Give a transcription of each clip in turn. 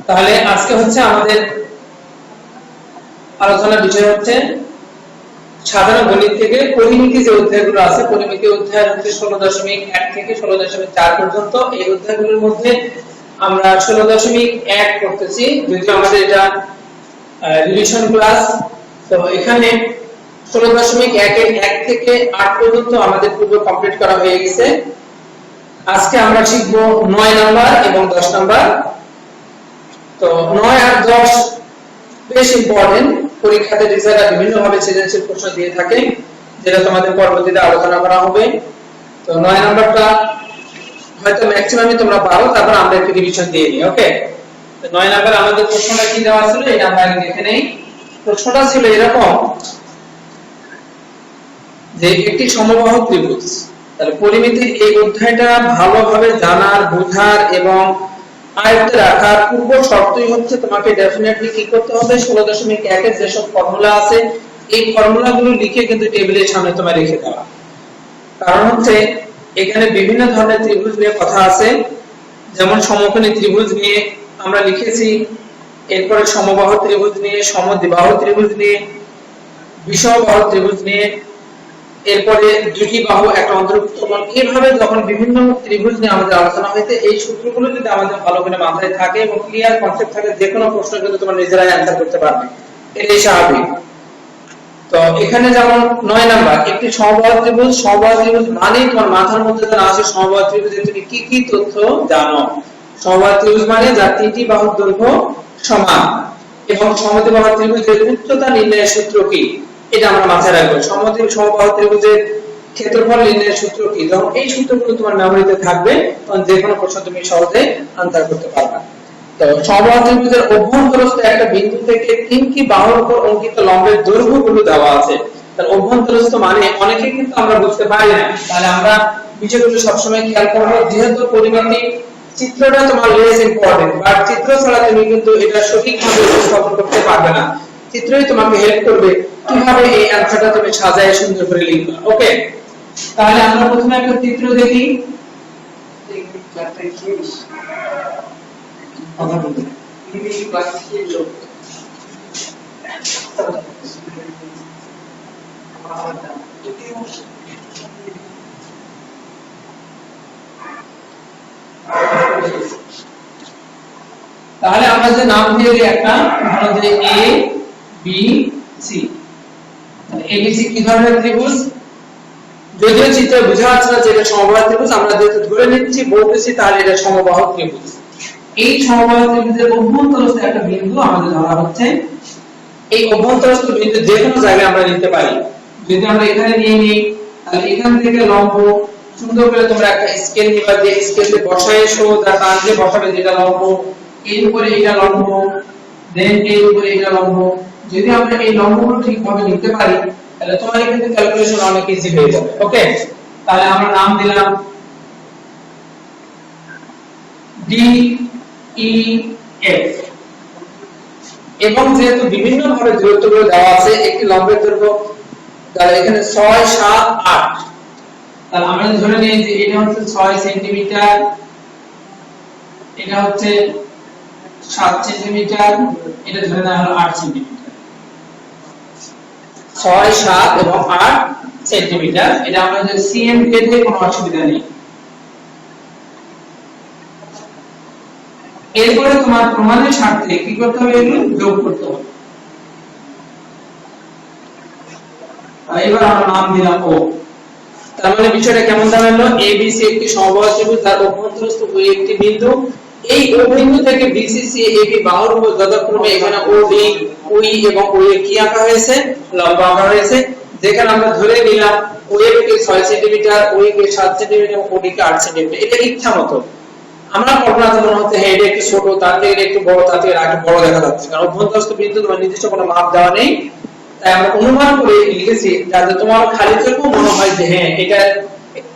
তাহলে আজকে হচ্ছে আমাদের আলোচনার বিষয় হচ্ছে সাধারণ গণিত থেকে পরিমিতি যে অধ্যায়গুলো আছে, পরিমিতি অধ্যায় হচ্ছে 16.1 থেকে 16.4 পর্যন্ত। এই অধ্যায়গুলোর মধ্যে আমরা 16.1 করতেছি, যদিও আমাদের এটা রিভিশন ক্লাস। তো এখানে 16.1 এর 1 থেকে 8 পর্যন্ত আমাদের পূর্বে কমপ্লিট করা হয়ে গেছে। আজকে আমরা শিখব 9 নাম্বার এবং 10 নাম্বার। তো 9 আর 10 বেশ ইম্পর্টেন্ট, পরীক্ষাতে টিচাররা বিভিন্ন ভাবে সৃজনশীল প্রশ্ন দিয়ে থাকে, যেটা তোমাদের পরবর্তীতে আলোচনা করা হবে। তো 9 নাম্বারটা হয়তো ম্যাক্সিমামই তোমরা পারো, তারপর আমরা একটু রিভিশন দিয়ে নিই। ওকে, তো 9 নাম্বার আমাদের প্রশ্নটা কি দেওয়া ছিল এটা আমরা আগে দেখে নেই। প্রশ্নটা ছিল এরকম যে একটি সমবাহু ত্রিভুজ। তাহলে পরিমিতির এই অধ্যায়টা ভালোভাবে জানার, বোঝার এবং আয়ত্তে রাখার পূর্ব শর্তই হচ্ছে তোমাকে ডেফিনেটলি কি করতে হবে, 16.1 এর যেসব ফর্মুলা আছে এই ফর্মুলাগুলো লিখে কিন্তু টেবিলের সামনে তোমার রেখে দেওয়া। কারণ হচ্ছে এখানে বিভিন্ন ধরনের ত্রিভুজ নিয়ে কথা আছে, যেমন সমকোণী ত্রিভুজ নিয়ে আমরা লিখেছি, এরপরে সমবাহু ত্রিভুজ নিয়ে, সমদ্বিবাহু ত্রিভুজ নিয়ে, বিষমবাহু ত্রিভুজ নিয়ে, এরপরে দুটি বাহু একটা অন্তর্ভুক্ত কোণ। এইভাবে যখন বিভিন্ন ত্রিভুজ নিয়ে আমাদের আলোচনা হয়েছে, এই সূত্রগুলো যদি আমাদের ভালো করে মাথায় থাকে এবং ক্লিয়ার কনসেপ্ট থাকে, যে কোনো প্রশ্ন কিন্তু তোমরা নিজেরাই অ্যানসার করতে পারবে, এটাই স্বাভাবিক। তো এখানে যেমন 9 নাম্বার একটি সমবাহু ত্রিভুজ। সমবাহু ত্রিভুজ মানে তোমার মাথার মধ্যে যেন আসে সমবাহু ত্রিভুজে তুমি কি কি তথ্য জানো। সমবাহু ত্রিভুজ মানে যার তিনটি বাহুর দৈর্ঘ্য সমান এবং সমদ্বিবাহু ত্রিভুজের উচ্চতা নির্ণয়ের সূত্র কি, এটা আমরা মাথায় রাখবো। সমবাহু ত্রিভুজের ক্ষেত্রফল নির্ণয়ের সূত্র কি, যখন এই সূত্রগুলো তোমার মেমোরিতে থাকবে তখন যে কোনো প্রশ্ন তুমি সহজে আনসার করতে পারবে। তো সমবাহু ত্রিভুজের অভ্যন্তরস্থ একটা বিন্দু থেকে তিনটি বাহুর উপর অঙ্কিত লম্বের দৈর্ঘ্যগুলো দেওয়া আছে। তার অভ্যন্তরস্থ মানে অনেকে কিন্তু আমরা বুঝতে পারি না, তাহলে আমরা বিষয়গুলো সবসময় খেয়াল করব। যেহেতু পরিমিতি চিত্রটা তোমার লেস ইম্পর্টেন্ট, বাট চিত্র ছাড়া তুমি কিন্তু এটা সঠিকভাবে উপস্থাপন করতে পারবে না। চিত্রই তোমাকে হেল্প করবে কিভাবে এই অ্যানসারটা তুমি সাজায় সুন্দর করে লিখবে। ওকে, তাহলে আমরা প্রথমে একটা চিত্র দেখি। তাহলে আমরা যে নাম দিয়ে দিই একটা, ধরো যে A B C. A B C কি ধরনের ত্রিভুজ, যদিও চিত্রে বোঝা যাচ্ছে না যে এটা সমবাহু ত্রিভুজ, আমরা যেহেতু ধরে নিচ্ছি বলতেছি তাহলে এটা সমবাহু ত্রিভুজ। এই সমবাহু ত্রিভুজের অভ্যন্তরস্থ একটা বিন্দু আমাদের ধরা হচ্ছে। এই অভ্যন্তরস্থ বিন্দু যে কোনো জায়গায় আমরা নিতে পারি। যদি আমরা এখানে নিয়ে নিই, তাহলে এখান থেকে লম্ব সুন্দর করে তোমরা একটা স্কেল নিবা, যে স্কেলে বসায় সোজা টান দিয়ে বসাবে যেটা লম্ব, এর উপরে এটা লম্ব, দেন এর উপরে এটা লম্ব। যদি আমরা এই লম্বগুলো ঠিকভাবে নিতে পারি তাহলে তোমার কিন্তু ক্যালকুলেশন অনেক ইজি হয়ে যাবে। ওকে, তাহলে আমরা নাম দিলাম ডি ই এফ। এবং যেহেতু বিভিন্ন ভাবে দূরত্বগুলো দেওয়া আছে, একটি লম্বের দৈর্ঘ্য তাহলে এখানে 6 7 8, তাহলে আমরা ধরে নিই যে এটা হচ্ছে 6 সেন্টিমিটার, এটা হচ্ছে 7 সেন্টিমিটার, এটা ধরে নেওয়া হলো 8 সেন্টিমিটার। 6 7 এবং 8 সেন্টিমিটার, এটা আমরা যে সিএম পেতে কোনো অসুবিধা নেই। এরপরে তোমার প্রমাণের স্বার্থে কি করতে হবে, এগুলো যোগ করতে হবে। এবার আমরা নাম দিলাম ও। তার মানে বিষয়টা কেমন দাঁড়ালো, এবিসি একটি সমবাহু ত্রিভুজ, তার অভ্যন্তরস্থ ওই একটি বিন্দু। এই ও বিন্দু থেকে বিসিসি এবি বাহুর উপর যথাক্রমে এখানে ওডি ওই এবং ওই কি আঁকা হয়েছে, লম্ব আঁকা হয়েছে। যেখানে আমরা ধরে নিলাম ওএ কে 6 সেন্টিমিটার, ওই কে 7 সেন্টিমিটার, ওডি কে 8 সেন্টিমিটার। এটা ইচ্ছা মতো আমরা কল্পনা করতে মনে হচ্ছে হ্যাঁ এটা একটু ছোট, তার থেকে একটু বড়, তার থেকে একটু বড় দেখা যাচ্ছে, কারণ অভ্যন্তরস্থ বিন্দু তোমার নির্দিষ্ট কোনো মাপ দেওয়া নেই। তাই আমরা অনুমান করে লিখেছি যাতে তোমার খালি চোখেও মনে হয় যে হ্যাঁ এটা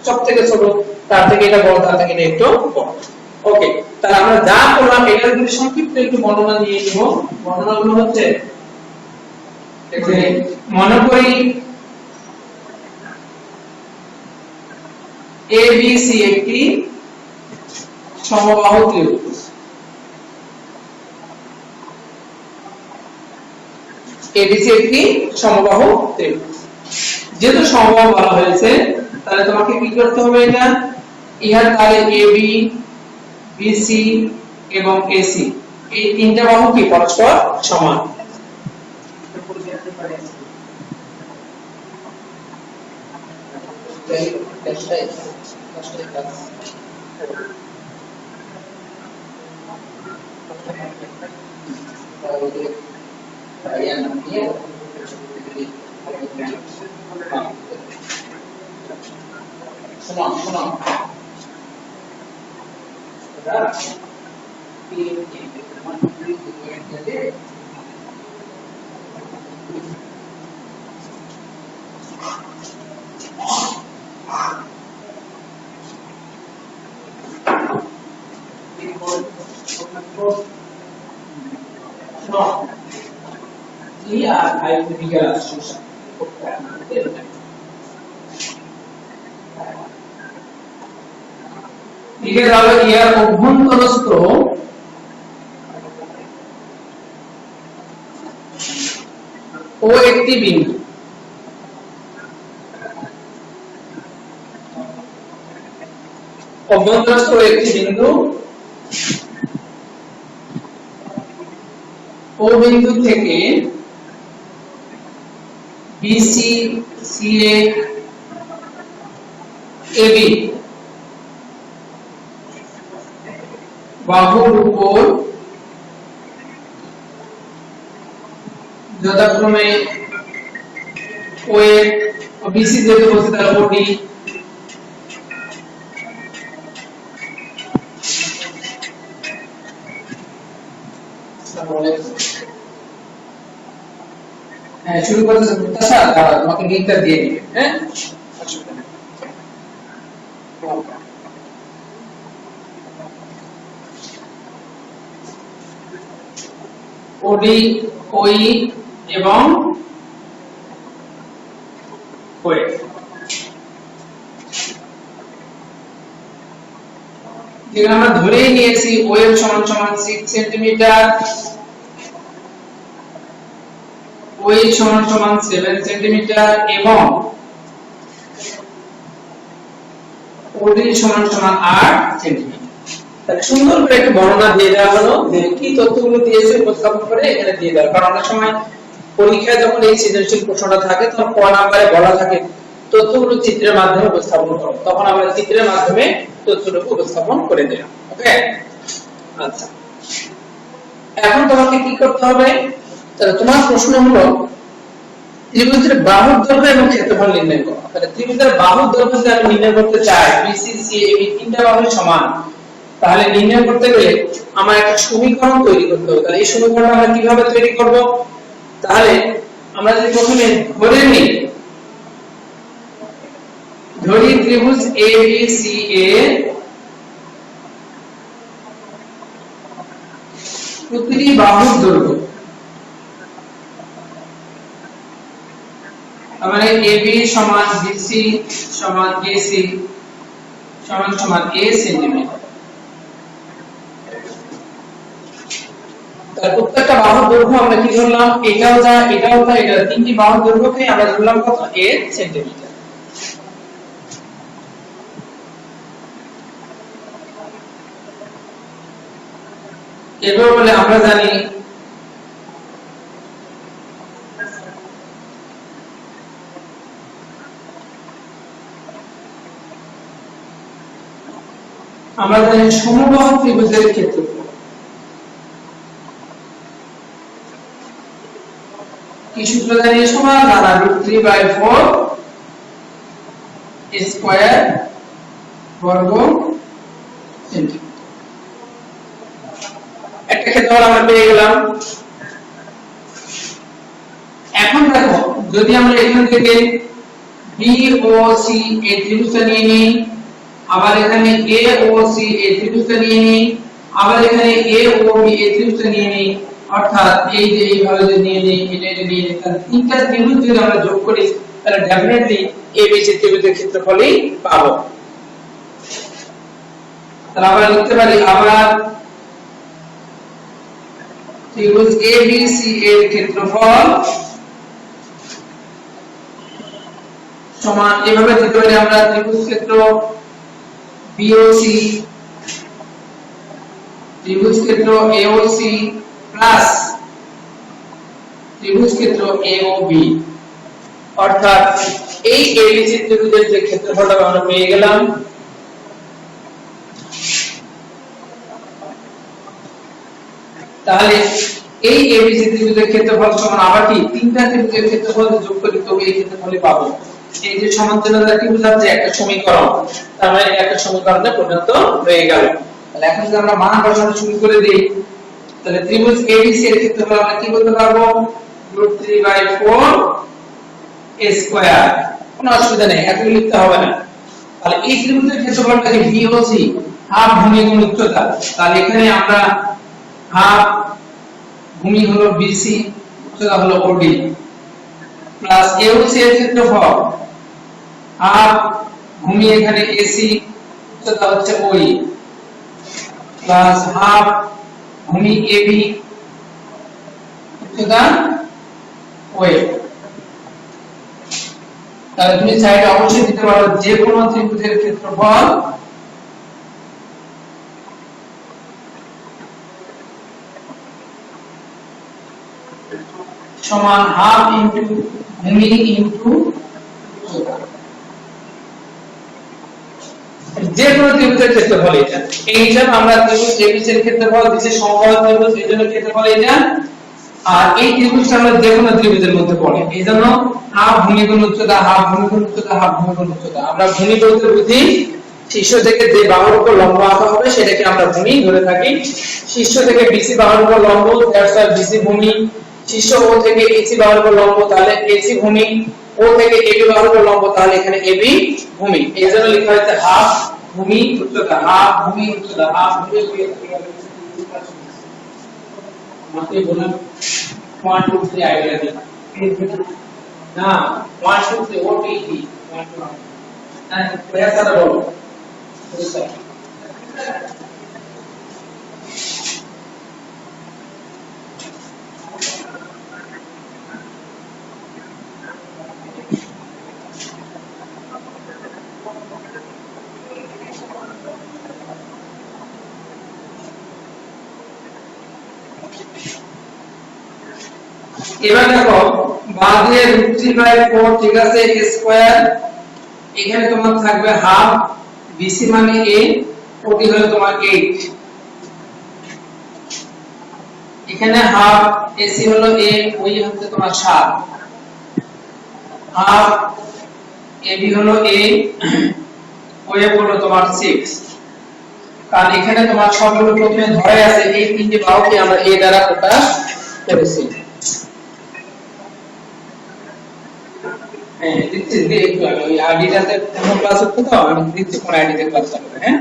সব থেকে ছোট, তার থেকে এটা বড়, তার থেকে এটা একটু বড়। ওকে, তাহলে আমরা যা করলাম এটার যদি সংক্ষিপ্ত একটু বর্ণনা নিয়ে নিব। বর্ণনাগুলো হচ্ছে মনে করি ABC একটি সমবাহু ত্রিভুজ। এবিসি একটি সমবাহু ত্রিভুজ। যেহেতু সমবাহু বলা হয়েছে তাহলে তোমাকে কি করতে হবে, এটা ইহার তাহলে এবি, বিসি এবং এসি এই তিনটা বাহু কি পরস্পর সমান। লিখে দাও ইয়ার অভ্যন্তরস্থ ও একটি বিন্দু, অভ্যন্তরস্থ ও একটি বিন্দু, ও বিন্দু থেকে বিসি, সিএ, এবি বাহুর উপর যথাক্রমে ওএ ও বিসি যেহেতু বলছে তাহলে ওডি শুরু করতেছে মুত্তাসা, দাঁড়াও তোমাকে লিঙ্কটা দিয়ে দিবে। হ্যাঁ ওডি, ওই এবং ওয়ে যেখানে আমরা ধরেই নিয়েছি ওয়েব সমান সমান 6 সেন্টিমিটার, ওই সমান সমান 7 সেন্টিমিটার এবং ওডি সমান সমান 8 সেন্টিমিটার। তাহলে সুন্দর করে একটা বর্ণনা দিয়ে দেওয়া হলো যে কি তথ্যগুলো দিয়েছে উপস্থাপন করে এখানে দিয়ে দেওয়া। কারণ অনেক সময় পরীক্ষায় যখন এই সৃজনশীল প্রশ্নটা থাকে তখন ক নাম্বারে বলা থাকে তথ্যগুলো চিত্রের মাধ্যমে উপস্থাপন করো, তখন আমরা চিত্রের মাধ্যমে তথ্যটুকু উপস্থাপন করে দিলাম। ওকে, আচ্ছা এখন তোমাকে কি করতে হবে, তাহলে তোমার প্রশ্ন হলো ত্রিভুজের বাহুর দৈর্ঘ্য এবং ক্ষেত্রফল নির্ণয় করো। তাহলে ত্রিভুজের বাহুর দৈর্ঘ্য যদি আমি নির্ণয় করতে চাই, বিসি, সিএ, এবি তিনটা বাহু সমান, তাহলে নির্ণয় করতে গেলে আমার একটা সমীকরণ তৈরি করতে হবে। তাহলে এই সমীকরণটা আমরা কিভাবে তৈরি করব, তাহলে আমরা যদি প্রথমে ধরি ত্রিভুজ ABCA প্রতিটি বাহুর দৈর্ঘ্য, মানে AB সমান BC সমান AC সমান সমান A সেন্টিমিটার। তাহলে প্রত্যেকটা বাহুর দৈর্ঘ্য আমরা কি ধরলাম, এটাও যা এটাও যা, এটা তিনটি বাহুর দৈর্ঘ্যকে আমরা ধরলাম কত, A সেন্টিমিটার। এবার বলে আমরা জানি সমবাহু ত্রিভুজের ক্ষেত্রফল কি সূত্র জানি, সমান জানা √3/4 স্কয়ার বর্গ সেন্টিমিটার। একটা ক্ষেত্রফল আমরা পেয়ে গেলাম। এখন দেখো যদি আমরা এখান থেকে BOC এই ত্রিভুজটা নিয়ে নিই, আবার এখানে AOC এই ত্রিভুজটা নিয়ে নিই, আবার এখানে AOB এই ত্রিভুজটা নিয়ে নিই, অর্থাৎ এই যে এইভাবে যদি নিয়ে নিই, এটা নিয়ে নিই, তাহলে তিনটা ত্রিভুজ যদি আমরা যোগ করি তাহলে ডেফিনেটলি ABC ত্রিভুজের ক্ষেত্রফলই পাবো। তাহলে আমরা লিখতে পারি আবার ত্রিভুজ ABC এর ক্ষেত্রফল সমান এভাবে দিতে পারি আমরা ত্রিভুজ ক্ষেত্র বিওসি ত্রিভুজ ক্ষেত্র এওসি প্লাস ত্রিভুজ ক্ষেত্র এওবি, অর্থাৎ এই এবিসি ত্রিভুজের যে ক্ষেত্রফলটা আমরা পেয়ে গেলাম, তাহলে এই এবিসি ত্রিভুজের ক্ষেত্রফল সমান আবার কি তিনটা ত্রিভুজের ক্ষেত্রফল যোগ করি তবে এই ক্ষেত্রফলই পাবো। এই যে সমান্তরালতা ত্রিভুজ আছে একটা সমীকরণ, তার মানে একটা সমীকরণে পরিণত হয়ে গেল। তাহলে এখন যদি আমরা মান বসানো শুরু করে দেই, তাহলে ত্রিভুজ এবিসি এর ক্ষেত্রফল আমরা কি বলতে পারবো √3/4 a স্কয়ার। কোনো অসুবিধা নেই, এত লিখতে হবে না। তাহলে এই ত্রিভুজের ক্ষেত্রফলটাকে বিওসি হাফ ভূমি গুণ উচ্চতা, তাহলে এখানে আমরা হাফ ভূমি হলো বিসি, উচ্চতা হলো ওডি, প্লাস এওসি এর ক্ষেত্রফল হাফ ভূমি এখানে এসি, উচ্চতা হচ্ছে ওই, প্লাস হাফ ভূমি এবি, উচ্চতা ওই। তাহলে তুমি সাইডে অবশ্যই দিতে পারো যে কোনো ত্রিভুজের ক্ষেত্রফল সমান হাফ ইনটু ভূমি ইনটু উচ্চতা, যে কোনো ত্রিভুজের ক্ষেত্রফল এটা। এই হিসাবে আমরা ত্রিভুজ এবিসি এর ক্ষেত্রফল দিছি সমবাহু ত্রিভুজ, এর জন্য ক্ষেত্রফল এটা, আর এই ত্রিভুজটা আমরা যে কোনো ত্রিভুজের মধ্যে পড়ে, এইজন্য হাফ ভূমি গুণ উচ্চতা, হাফ ভূমি গুণ উচ্চতা, হাফ ভূমি গুণ উচ্চতা। আমরা ভূমি বলতে বুঝি শীর্ষ থেকে যে বাহুর উপর লম্ব আঁকা হবে সেটাকে আমরা ভূমি ধরে থাকি। শীর্ষ থেকে বিসি বাহুর উপর লম্ব, দ্যাটস ওয়াই বিসি ভূমি। শীর্ষ ও থেকে এসি বাহুর উপর লম্ব, তাহলে এসি ভূমি। ও থেকে এবি বাহুর উপর লম্ব, তাহলে এখানে এবি ভূমি। এইজন্য লেখা হয়েছে হাফ ভূমি উচ্চতা, হাফ ভূমি উচ্চতা, হাফ ভূমি উচ্চতা। আমাকে বললাম 1 2 3 আইডিয়া দিন না, 1 2 3 what is it 1 2 না প্রয়াস আর বলো স্যার। এবার দেখো বাদে √3/4 ঠিক আছে a স্কয়ার, এখানে তোমার থাকবে হাফ বিসি মানে a, ওটি হলো তোমার 8, এখানে হাফ এসি হলো a, ওই হচ্ছে তোমার 7, হাফ এবি হলো a, ওই হলো তোমার 6। কারণ এখানে তোমার সবগুলো প্রথমে ধরে আছে, এই তিনটি বাহুকে আমরা a দ্বারা প্রকাশ করেছি। হ্যাঁ দিচ্ছি একটু আগে ওই আইডিটাতে কোন ক্লাস হচ্ছে তো আমি দিচ্ছি কোন আইডিতে ক্লাস হবে। হ্যাঁ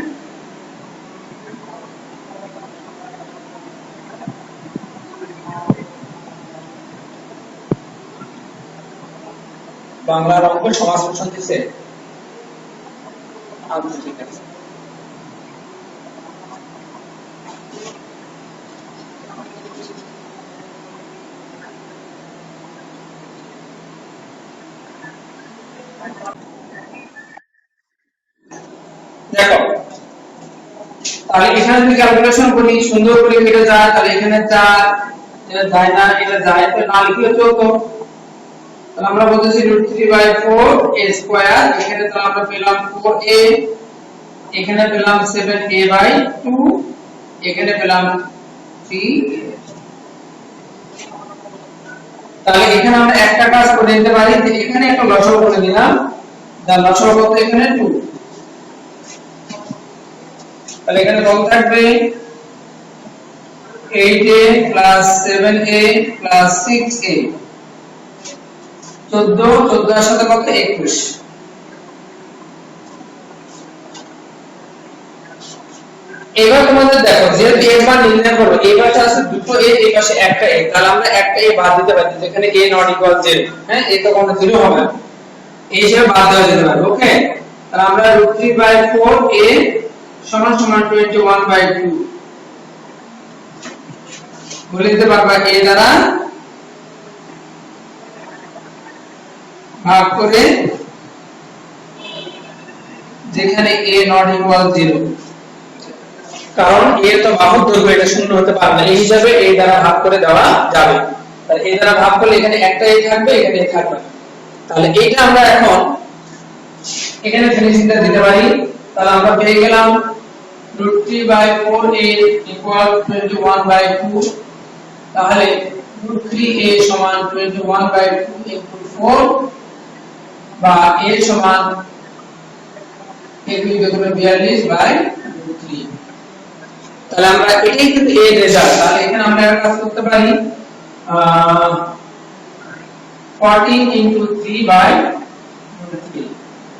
বাংলার অঙ্ক সমাজ প্রশ্ন দিছে, আচ্ছা ঠিক আছে। দেখো তাহলে এখানে যদি ক্যালকুলেশন করি সুন্দর করে কেটে যায়, তাহলে এখানে 4 এটা যায় না, এটা যায়, তো না লিখলে চলতো। তাহলে আমরা বলতেছি √3/4 a স্কয়ার, এখানে তো আমরা পেলাম 4a, এখানে পেলাম 7a/2, এখানে পেলাম 3। তাহলে এখানে আমরা একটা কাজ করে নিতে পারি যে এখানে একটা লসাগু করে নিলাম, তার লসাগু কত এখানে 2, তাহলে এখানে কত থাকবে 8a + 7a + 6a, 14 14 এর সাথে কত 21। এবার তোমাদের দেখো যেহেতু এর মান নির্ণয় করব, এই পাশে আছে দুটো a, এই পাশে একটা a, তাহলে আমরা একটা a বাদ দিতে পারি, যেখানে a ≠ 0। হ্যাঁ a তো কোনো 0 হবে না, এই হিসেবে বাদ দেওয়া যেতে পারে। ওকে, তাহলে আমরা √3/4a সমান সমান 21/2 বলে দিতে পারবা a দ্বারা ভাগ করে যেখানে a not equal 0, কারণ a তো বাহুর দৈর্ঘ্য, এটা শূন্য হতে পারে না, এই হিসাবে a দ্বারা ভাগ করে দেওয়া যাবে। তাহলে a দ্বারা ভাগ করলে এখানে একটা a থাকবে, এখানে a থাকবে। তাহলে এইটা আমরা এখন এখানে ফিনিশিংটা দিতে পারি। তাহলে আমরা পেয়ে গেলাম √3/4a = 21/2। তাহলে √3a সমান 21/2 * 4, বা a সমান a = 42/3। তাহলে আমরা এটাই কিন্তু a রেজাল্ট। তাহলে এখানে আমরা একটা কাজ করতে পারি, 14 * 3/3।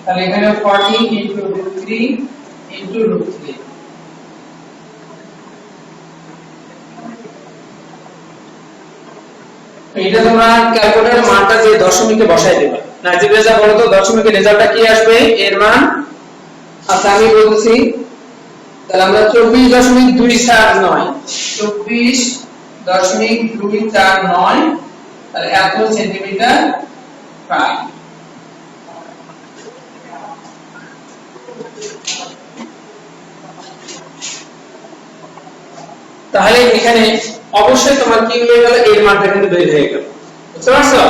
তাহলে এখানে 14 * √3 * √3। এটা তোমরা ক্যালকুলেটরের মানটা যে দশমিকে বসাই দেবে। নাজিব রেজা বলো তো দশমিকের রেজাল্টটা কি আসবে এর মান? আচ্ছা আমি বলছি, তাহলে আমরা 24.249 24.249 তাহলে এত সেন্টিমিটার পাই। তাহলে এখানে অবশ্যই তোমার কি হয়ে গেল, এর মানটা কিন্তু বের হয়ে গেল। বুঝতে পারছো?